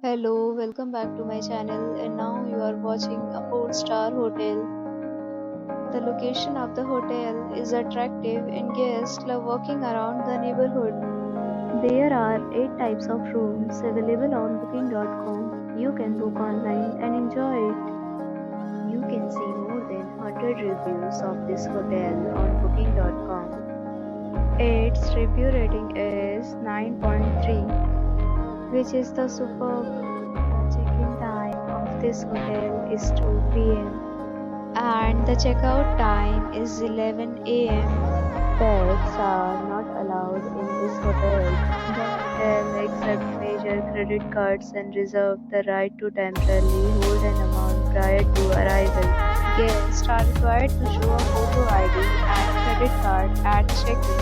Hello, welcome back to my channel, and now you are watching a 4-star hotel. The location of the hotel is attractive and guests love walking around the neighborhood. There are 8 types of rooms available on booking.com. You can book online and enjoy it. You can see more than 100 reviews of this hotel on booking.com. Its review rating is 9.3, which is the superb. The check-in time of this hotel is 2 p.m. and the checkout time is 11 a.m. Pets are not allowed in this hotel. The hotel accepts major credit cards and reserves the right to temporarily hold an amount prior to arrival. Guests are required to show a photo ID and credit card at check-in.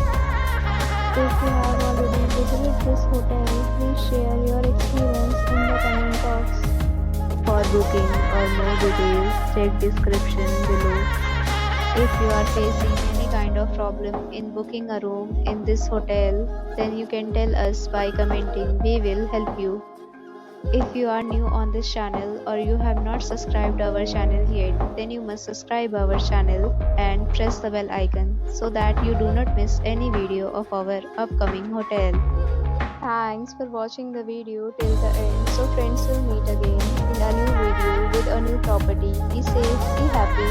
If you have already visited this hotel, please share your experience in the comment box. For booking or more details, check description below. If you are facing any kind of problem in booking a room in this hotel, then you can tell us by commenting. We will help you. If you are new on this channel or you have not subscribed our channel yet, then you must subscribe our channel and press the bell icon so that you do not miss any video of our upcoming hotel. Thanks for watching the video till the end. So friends, will meet again in a new video with a new property. Be safe, be happy.